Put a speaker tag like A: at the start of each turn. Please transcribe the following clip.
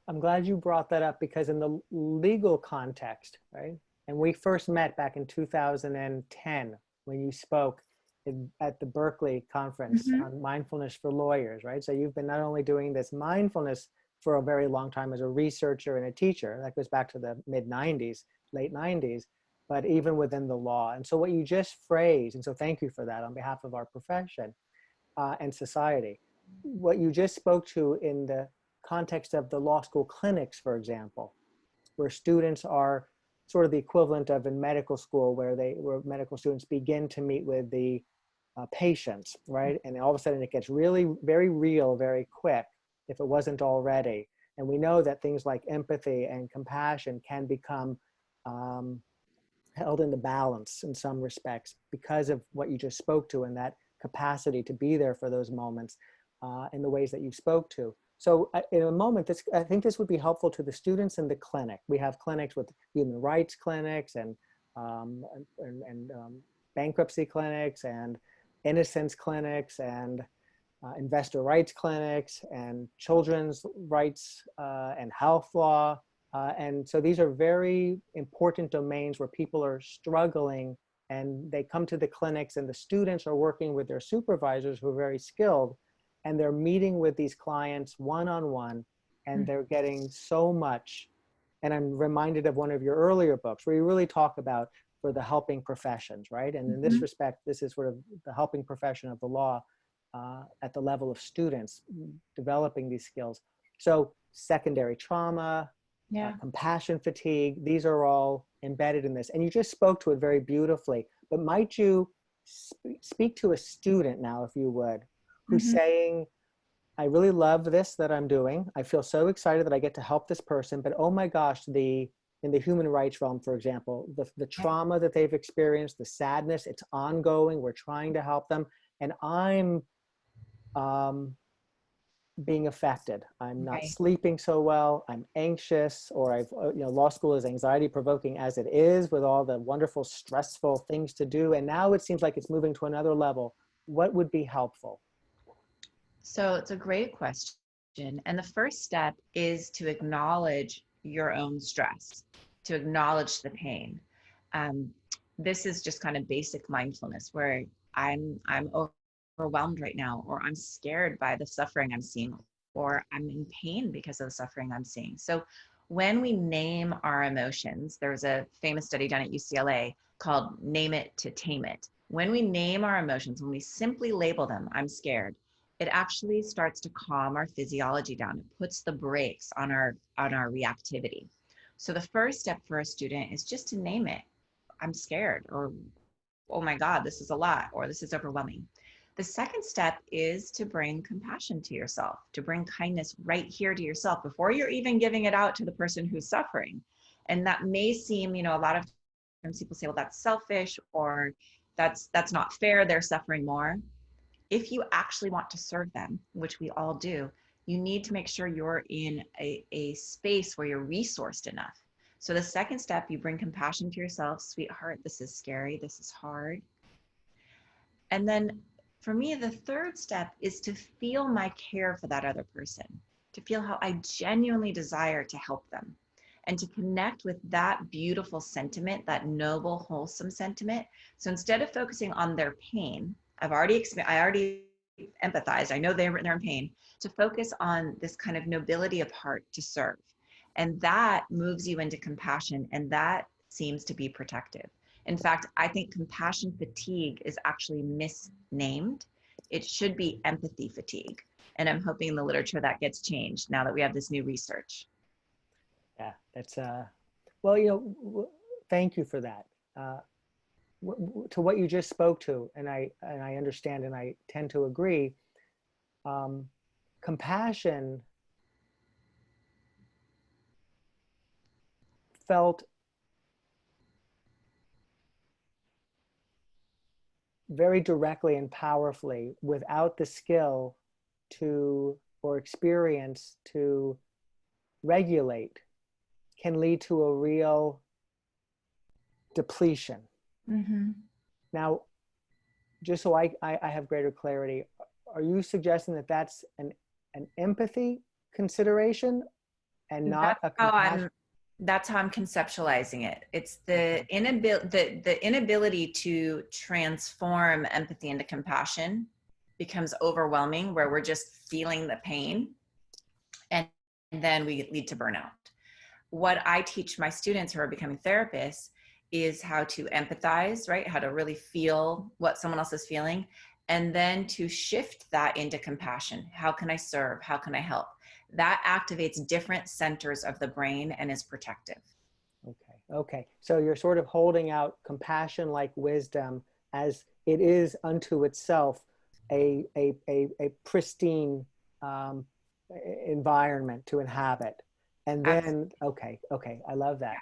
A: I'm glad you brought that up, because in the legal context, right? And we first met back in 2010 when you spoke at the Berkeley conference
B: Mm-hmm.
A: on mindfulness for lawyers, right? So you've been not only doing this mindfulness for a very long time as a researcher and a teacher, that goes back to the mid 90s, late 90s, but even within the law. And so what you just phrased, and so thank you for that on behalf of our profession and society, what you just spoke to in the context of the law school clinics, for example, where students are sort of the equivalent of in medical school, where medical students begin to meet with the patients, right? And all of a sudden it gets really very real, very quick, if it wasn't already. And we know that things like empathy and compassion can become held in the balance in some respects because of what you just spoke to, and that capacity to be there for those moments in the ways that you spoke to. So in a moment, I think this would be helpful to the students in the clinic. We have clinics with human rights clinics and bankruptcy clinics and innocence clinics and investor rights clinics and children's rights and health law. And so these are very important domains where people are struggling, and they come to the clinics, and the students are working with their supervisors who are very skilled, and they're meeting with these clients one-on-one, and they're getting so much. And I'm reminded of one of your earlier books where you really talk about for the helping professions, right? And in this respect, this is sort of the helping profession of the law at the level of students developing these skills. So secondary trauma,
B: Yeah.
A: compassion fatigue, these are all embedded in this. And you just spoke to it very beautifully, but might you speak to a student now, if you would, who's saying, I really love this that I'm doing. I feel so excited that I get to help this person, but oh my gosh, in the human rights realm, for example, the trauma that they've experienced, the sadness, it's ongoing. We're trying to help them. And I'm being affected. I'm not sleeping so well. I'm anxious, or law school is anxiety provoking as it is, with all the wonderful, stressful things to do. And now it seems like it's moving to another level. What would be helpful?
B: So it's a great question. And the first step is to acknowledge your own stress, to acknowledge the pain. This is just kind of basic mindfulness, where I'm overwhelmed right now, or I'm scared by the suffering I'm seeing, or I'm in pain because of the suffering I'm seeing. So when we name our emotions, there's a famous study done at UCLA called Name It to Tame It. When we name our emotions, when we simply label them, I'm scared, it actually starts to calm our physiology down. It puts the brakes on our reactivity. So the first step for a student is just to name it. I'm scared, or oh my God, this is a lot, or this is overwhelming. The second step is to bring compassion to yourself, to bring kindness right here to yourself before you're even giving it out to the person who's suffering. And that may seem, a lot of times people say, well, that's selfish, or that's not fair, they're suffering more. If you actually want to serve them, which we all do, you need to make sure you're in a space where you're resourced enough. So the second step, you bring compassion to yourself. Sweetheart, this is scary. This is hard. And then for me, the third step is to feel my care for that other person, to feel how I genuinely desire to help them, and to connect with that beautiful sentiment, that noble, wholesome sentiment. So instead of focusing on their pain, I already empathized. I know they're in pain. To focus on this kind of nobility of heart to serve. And that moves you into compassion, and that seems to be protective. In fact, I think compassion fatigue is actually misnamed. It should be empathy fatigue. And I'm hoping in the literature that gets changed now that we have this new research.
A: Yeah, that's, well, thank you for that. To what you just spoke to, and I understand, and I tend to agree, compassion felt very directly and powerfully without the skill or experience to regulate, can lead to a real depletion. Now, just so I have greater clarity, are you suggesting that that's an empathy consideration, and not
B: That's
A: a
B: how
A: compassion.
B: I'm conceptualizing it. It's the inability to transform empathy into compassion becomes overwhelming, where we're just feeling the pain, and then we lead to burnout. What I teach my students who are becoming therapists is how to empathize, right? How to really feel what someone else is feeling, and then to shift that into compassion. How can I serve? How can I help? That activates different centers of the brain and is protective.
A: Okay. Okay. So you're sort of holding out compassion like wisdom as it is unto itself a pristine environment to inhabit. And then, okay. Okay. I love that.